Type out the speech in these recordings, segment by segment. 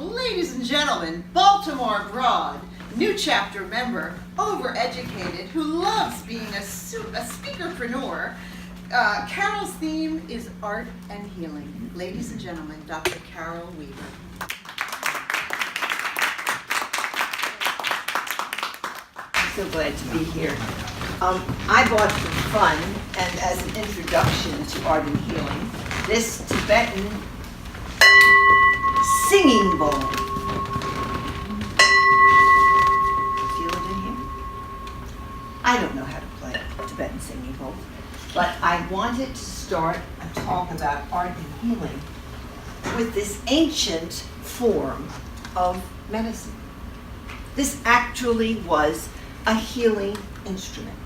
Ladies and gentlemen, Baltimore Broad, new chapter member, overeducated, who loves being a speakerpreneur. Carole's theme is art and healing. Ladies and gentlemen, Dr. Carole Weaver. I'm so glad to be here. I bought for fun and as an introduction to art and healing this Tibetan singing bowl. Feel it in here? I don't know how to play a Tibetan singing bowl, but I wanted to start a talk about art and healing with this ancient form of medicine. This actually was a healing instrument,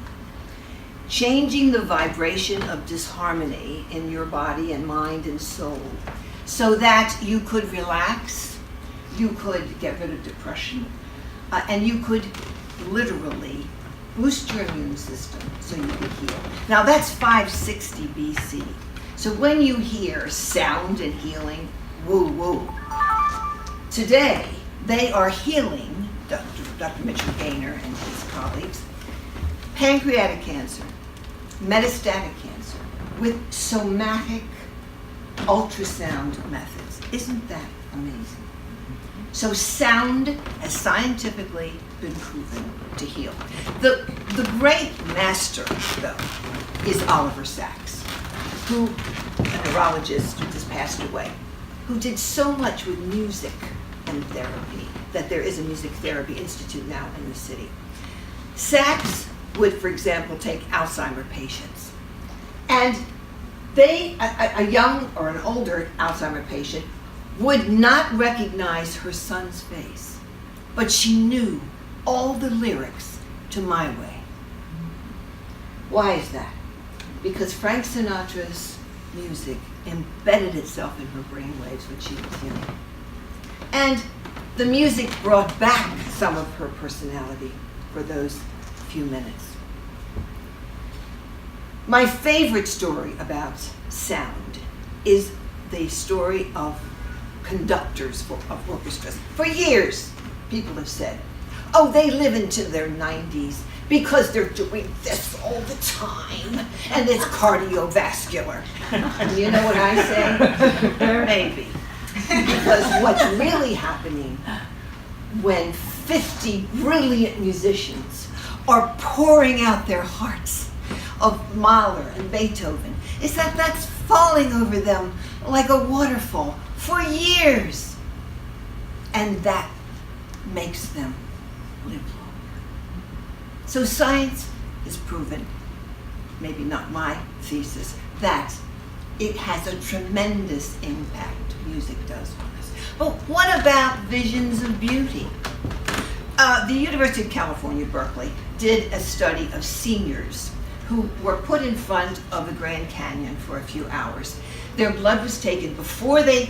changing the vibration of disharmony in your body and mind and soul so that you could relax, you could get rid of depression, and you could literally boost your immune system so you could heal. Now that's 560 BC. So when you hear sound and healing, woo woo, today they are healing, Dr. Mitchell Gaynor and his colleagues, pancreatic cancer, metastatic cancer, with somatic ultrasound methods. Isn't that amazing? So sound has scientifically been proven to heal. The great master, though, is Oliver Sacks, who, a neurologist who just passed away, who did so much with music and therapy that there is a music therapy institute now in the city. Sacks would, for example, take Alzheimer patients, and a young or an older Alzheimer patient would not recognize her son's face, but she knew all the lyrics to My Way. Why is that? Because Frank Sinatra's music embedded itself in her brainwaves when she was young. And the music brought back some of her personality for those few minutes. My favorite story about sound is the story of conductors of orchestras. For years, people have said, oh, they live into their 90s because they're doing this all the time, and it's cardiovascular. You know what I say? Maybe. Because what's really happening when 50 brilliant musicians are pouring out their hearts of Mahler and Beethoven is that that's falling over them like a waterfall for years. And that makes them live longer. So science has proven, maybe not my thesis, that it has a tremendous impact, music does on us. But what about visions of beauty? The University of California, Berkeley, did a study of seniors who were put in front of the Grand Canyon for a few hours. Their blood was taken before they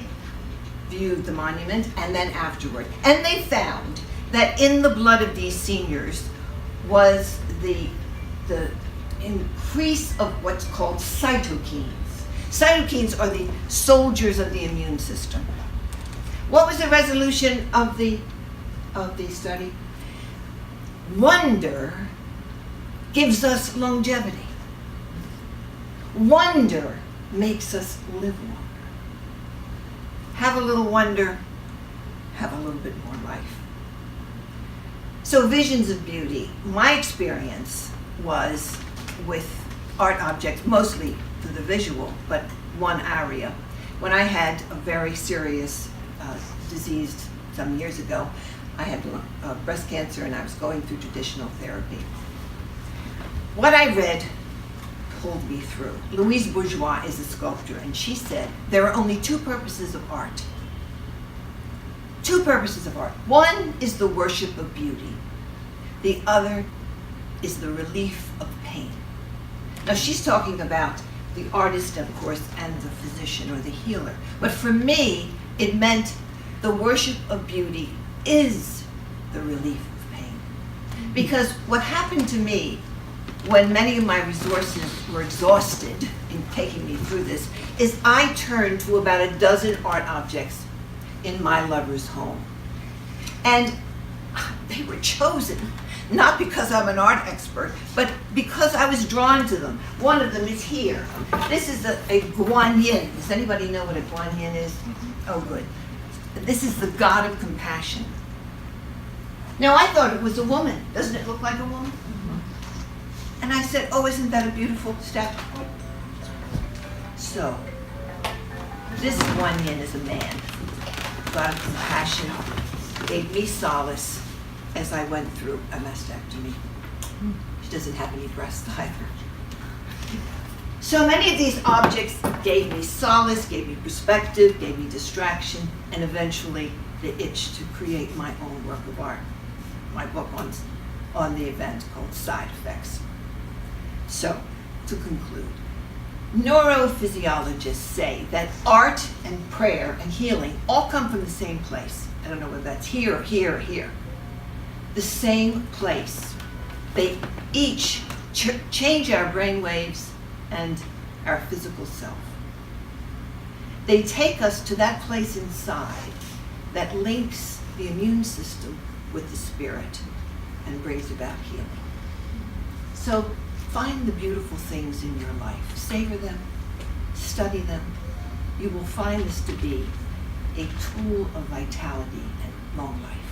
viewed the monument and then afterward. And they found that in the blood of these seniors was the increase of what's called cytokines. Cytokines are the soldiers of the immune system. What was the resolution of the study? Wonder gives us longevity. Wonder makes us live longer. Have a little wonder, have a little bit more life. So visions of beauty, my experience was with art objects, mostly through the visual, but one area. When I had a very serious disease some years ago, I had breast cancer and I was going through traditional therapy. What I read pulled me through. Louise Bourgeois is a sculptor, and she said there are only two purposes of art. Two purposes of art. One is the worship of beauty. The other is the relief of pain. Now she's talking about the artist, of course, and the physician or the healer. But for me, it meant the worship of beauty is the relief of pain. Because what happened to me when many of my resources were exhausted in taking me through this is I turned to about a dozen art objects in my lover's home. And they were chosen, not because I'm an art expert, but because I was drawn to them. One of them is here. This is a guanyin. Does anybody know what a guanyin is? Oh, good. This is the god of compassion. Now, I thought it was a woman. Doesn't it look like a woman? And I said, oh, isn't that a beautiful statue? So, this guanyin is a man. God of compassion gave me solace as I went through a mastectomy. She doesn't have any breasts either. So many of these objects gave me solace, gave me perspective, gave me distraction, and eventually the itch to create my own work of art. My book on the event called Side Effects. So, to conclude, neurophysiologists say that art and prayer and healing all come from the same place. I don't know whether that's here or here or here. The same place. They each change our brain waves and our physical self. They take us to that place inside that links the immune system with the spirit and brings about healing. So find the beautiful things in your life. Savor them, study them. You will find this to be a tool of vitality and long life.